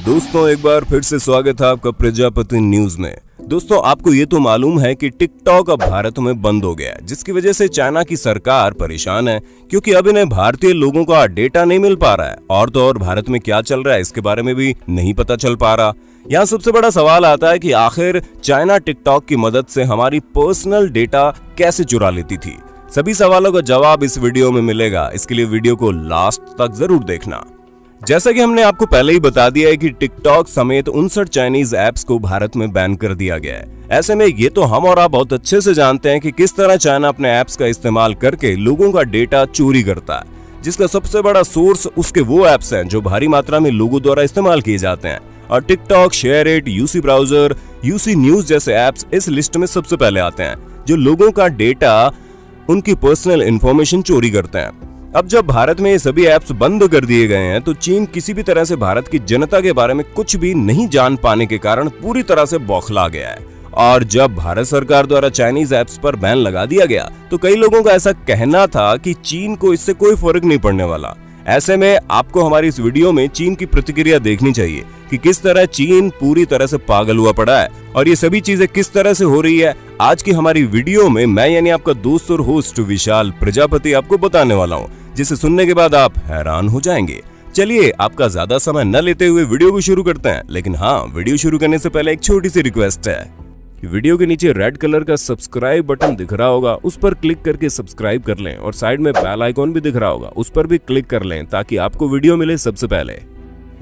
दोस्तों एक बार फिर से स्वागत है आपका प्रजापति न्यूज में। दोस्तों आपको ये तो मालूम है कि टिकटॉक अब भारत में बंद हो गया है, जिसकी वजह से चाइना की सरकार परेशान है क्योंकि अब इन्हें भारतीय लोगों का डेटा नहीं मिल पा रहा है और तो और भारत में क्या चल रहा है इसके बारे में भी नहीं पता चल पा रहा। यहाँ सबसे बड़ा सवाल आता है कि आखिर चाइना टिकटॉक की मदद से हमारी पर्सनल डेटा कैसे चुरा लेती थी। सभी सवालों का जवाब इस वीडियो में मिलेगा, इसके लिए वीडियो को लास्ट तक जरूर देखना। जैसा कि हमने आपको पहले ही बता दिया है कि टिकटॉक समेत 59 चाइनीज ऐप्स को भारत में बैन कर दिया गया है। ऐसे में ये तो हम और आप बहुत अच्छे से जानते हैं कि किस तरह चाइना अपने ऐप्स का इस्तेमाल करके लोगों का डेटा चोरी करता है, जिसका सबसे बड़ा सोर्स उसके वो ऐप्स हैं जो भारी मात्रा में लोगों द्वारा इस्तेमाल किए जाते हैं। और TikTok, SHAREit, UC browser, UC news जैसे ऐप्स इस लिस्ट में सबसे पहले आते हैं जो लोगों का डेटा, उनकी पर्सनल इंफॉर्मेशन चोरी करते हैं। अब जब भारत में ये सभी ऐप्स बंद कर दिए गए हैं तो चीन किसी भी तरह से भारत की जनता के बारे में कुछ भी नहीं जान पाने के कारण पूरी तरह से बौखला गया है। और जब भारत सरकार द्वारा चाइनीज ऐप्स पर बैन लगा दिया गया तो कई लोगों का ऐसा कहना था कि चीन को इससे कोई फर्क नहीं पड़ने वाला। ऐसे में आपको हमारी इस वीडियो में चीन की प्रतिक्रिया देखनी चाहिए कि किस तरह चीन पूरी तरह से पागल हुआ पड़ा है और ये सभी चीजें किस तरह से हो रही है। आज की हमारी वीडियो में मैं यानी आपका दोस्त और होस्ट विशाल प्रजापति आपको बताने वाला हूँ, जिसे सुनने के बाद आप हैरान हो जाएंगे। चलिए आपका ज्यादा समय न लेते हुए वीडियो को शुरू करते हैं। लेकिन हाँ, वीडियो शुरू करने से पहले एक छोटी सी रिक्वेस्ट है कि वीडियो के नीचे रेड कलर का सब्सक्राइब बटन दिख रहा होगा, उस पर क्लिक करके सब्सक्राइब कर लें और साइड में बेल आइकॉन भी दिख रहा होगा, उस पर भी क्लिक कर लें ताकि आपको वीडियो मिले सबसे पहले।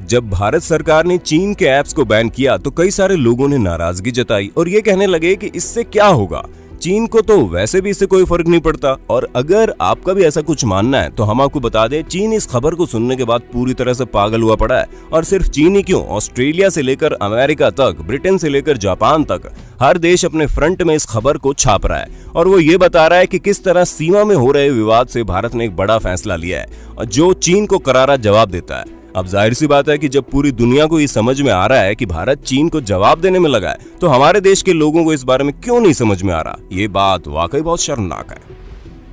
जब भारत सरकार ने चीन के ऐप्स को बैन किया तो कई सारे लोगों ने नाराजगी जताई और ये कहने लगे कि इससे क्या होगा, चीन को तो वैसे भी इससे कोई फर्क नहीं पड़ता। और अगर आपका भी ऐसा कुछ मानना है तो हम आपको बता दें, चीन इस खबर को सुनने के बाद पूरी तरह से पागल हुआ पड़ा है। और सिर्फ चीन ही क्यों, ऑस्ट्रेलिया से लेकर अमेरिका तक, ब्रिटेन से लेकर जापान तक हर देश अपने फ्रंट में इस खबर को छाप रहा है और वो ये बता रहा है कि किस तरह सीमा में हो रहे विवाद से भारत ने एक बड़ा फैसला लिया है जो चीन को करारा जवाब देता है। अब जाहिर सी बात है कि जब पूरी दुनिया को ये समझ में आ रहा है कि भारत चीन को जवाब देने में लगा है तो हमारे देश के लोगों को इस बारे में क्यों नहीं समझ में आ रहा। ये बात वाकई बहुत शर्मनाक है।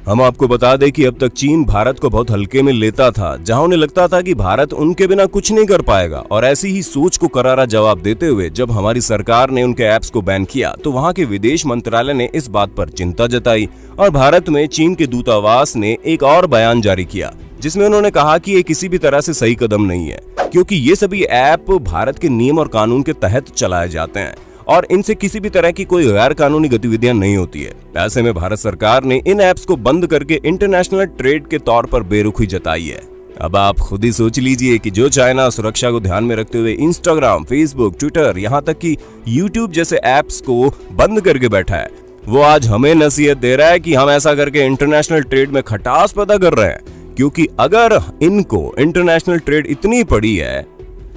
हम आपको बता दें कि अब तक चीन भारत को बहुत हल्के में लेता था, जहां उन्हें लगता था कि भारत उनके बिना कुछ नहीं कर पाएगा। और ऐसी ही सोच को करारा जवाब देते हुए जब हमारी सरकार ने उनके ऐप्स को बैन किया तो वहां के विदेश मंत्रालय ने इस बात पर चिंता जताई और भारत में चीन के दूतावास ने एक और बयान जारी किया जिसमें उन्होंने कहा कि ये किसी भी तरह से सही कदम नहीं है क्योंकि ये सभी ऐप भारत के नियम और कानून के तहत चलाए जाते हैं और इनसे किसी भी तरह की कोई गैर कानूनी गतिविधियां नहीं होती है। ऐसे में भारत सरकार ने इन ऐप्स को बंद करके इंटरनेशनल ट्रेड के तौर पर बेरुखी जताई है। अब आप खुद ही सोच लीजिए कि जो चाइना सुरक्षा को ध्यान में रखते हुए इंस्टाग्राम, फेसबुक, ट्विटर, यहाँ तक कि यूट्यूब जैसे ऐप्स को बंद करके बैठा है, वो आज हमें नसीहत दे रहा है कि हम ऐसा करके इंटरनेशनल ट्रेड में खटास पैदा कर रहे हैं। क्योंकि अगर इनको इंटरनेशनल ट्रेड इतनी पड़ी है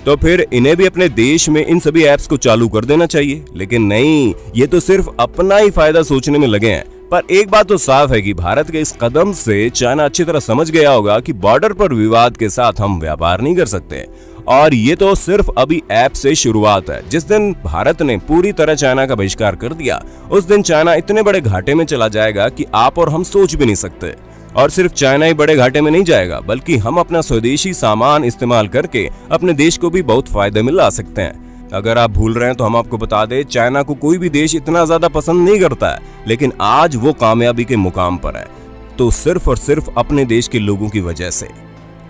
तो फिर इन्हें भी अपने देश में इन सभी ऐप्स को चालू कर देना चाहिए। लेकिन नहीं, ये तो सिर्फ अपना ही फायदा सोचने में लगे हैं। पर एक बात तो साफ है कि भारत के इस कदम से चाइना अच्छी तरह समझ गया होगा कि बॉर्डर पर विवाद के साथ हम व्यापार नहीं कर सकते। और ये तो सिर्फ अभी ऐप से शुरुआत है। जिस दिन भारत ने पूरी तरह चाइना का बहिष्कार कर दिया उस दिन चाइना इतने बड़े घाटे में चला जाएगा कि आप और हम सोच भी नहीं सकते। और सिर्फ चाइना ही बड़े घाटे में नहीं जाएगा बल्कि हम अपना स्वदेशी सामान इस्तेमाल करके अपने देश को भी बहुत फायदे में ला सकते हैं। अगर आप भूल रहे हैं तो हम आपको बता दें, चाइना को कोई भी देश इतना ज्यादा पसंद नहीं करता है, लेकिन आज वो कामयाबी के मुकाम पर है तो सिर्फ और सिर्फ अपने देश के लोगों की वजह से,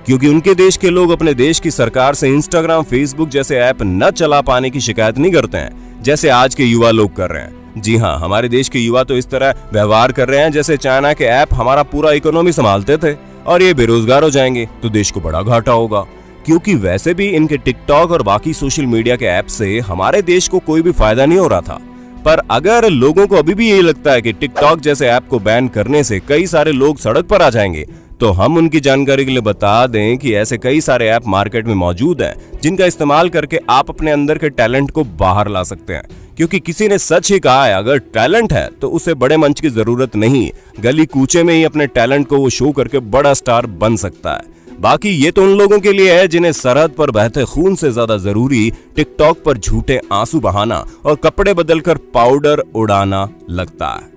क्योंकि उनके देश के लोग अपने देश की सरकार से इंस्टाग्राम, फेसबुक जैसे ऐप न चला पाने की शिकायत नहीं करते हैं जैसे आज के युवा लोग कर रहे हैं। जी हाँ, हमारे देश के युवा तो इस तरह व्यवहार कर रहे हैं जैसे चाइना के ऐप हमारा पूरा इकोनॉमी संभालते थे और ये बेरोजगार हो जाएंगे तो देश को बड़ा घाटा होगा। क्योंकि वैसे भी इनके टिकटॉक और बाकी सोशल मीडिया के ऐप से हमारे देश को कोई भी फायदा नहीं हो रहा था। पर अगर लोगों को अभी भी यही लगता है कि टिकटॉक जैसे ऐप को बैन करने से कई सारे लोग सड़क पर आ जाएंगे तो हम उनकी जानकारी के लिए बता दें कि ऐसे कई सारे ऐप मार्केट में मौजूद हैं जिनका इस्तेमाल करके आप अपने अंदर के टैलेंट को बाहर ला सकते हैं। क्योंकि किसी ने सच ही कहा है, अगर टैलेंट है तो उसे बड़े मंच की जरूरत नहीं, गली कूचे में ही अपने टैलेंट को वो शो करके बड़ा स्टार बन सकता है। बाकी ये तो उन लोगों के लिए है जिन्हें सरहद पर बहते खून से ज्यादा जरूरी टिकटॉक पर झूठे आंसू बहाना और कपड़े बदलकर पाउडर उड़ाना लगता है।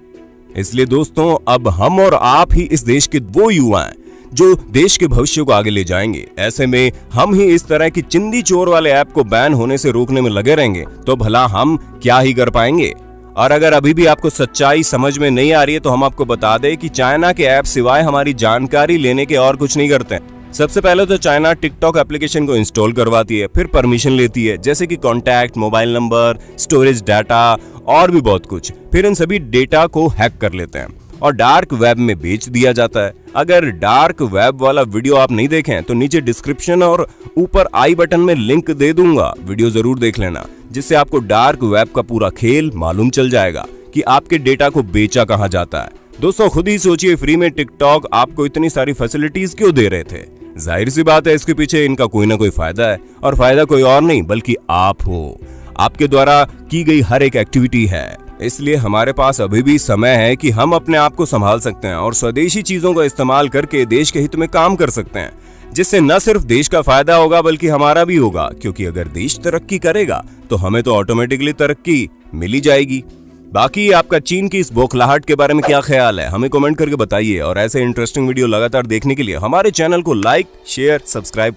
इसलिए दोस्तों, अब हम और आप ही इस देश के वो युवा हैं जो देश के भविष्य को आगे ले जाएंगे। ऐसे में हम ही इस तरह की चिंदी चोर वाले ऐप को बैन होने से रोकने में लगे रहेंगे तो भला हम क्या ही कर पाएंगे। और अगर अभी भी आपको सच्चाई समझ में नहीं आ रही है तो हम आपको बता दें कि चाइना के ऐप सिवाय हमारी जानकारी लेने के और कुछ नहीं करते। सबसे पहले तो चाइना टिकटॉक एप्लीकेशन को इंस्टॉल करवाती है, फिर परमिशन लेती है जैसे कि contact, mobile number, storage data और भी बहुत कुछ। फिर इन सभी डेटा को हैक कर लेते हैं और डार्क वेब में बेच दिया जाता है। अगर डार्क वेब वाला वीडियो आप नहीं देखें तो नीचे डिस्क्रिप्शन और ऊपर आई बटन में लिंक दे दूंगा, वीडियो जरूर देख लेना, जिससे आपको डार्क वेब का पूरा खेल मालूम चल जाएगा कि आपके डेटा को बेचा कहां जाता है। दोस्तों खुद ही सोचिए, फ्री में टिकटॉक आपको इतनी सारी फैसिलिटीज क्यों दे रहे थे? जाहिर सी बात है इसके पीछे इनका कोई ना कोई फायदा है, और फायदा कोई और नहीं बल्कि आप हो। आपके द्वारा की गई हर एक एक्टिविटी है, इसलिए हमारे पास अभी भी समय है कि हम अपने आप को संभाल सकते हैं और स्वदेशी चीजों का इस्तेमाल करके देश के हित में काम कर सकते हैं, जिससे न सिर्फ देश का फायदा होगा बल्कि हमारा भी होगा। क्योंकि अगर देश तरक्की करेगा तो हमें तो ऑटोमेटिकली तरक्की मिल ही जाएगी। बाकी आपका चीन की इस बौखलाहट के बारे में क्या ख्याल है, हमें कमेंट करके बताइए। और ऐसे इंटरेस्टिंग वीडियो लगातार देखने के लिए हमारे चैनल को लाइक, शेयर, सब्सक्राइब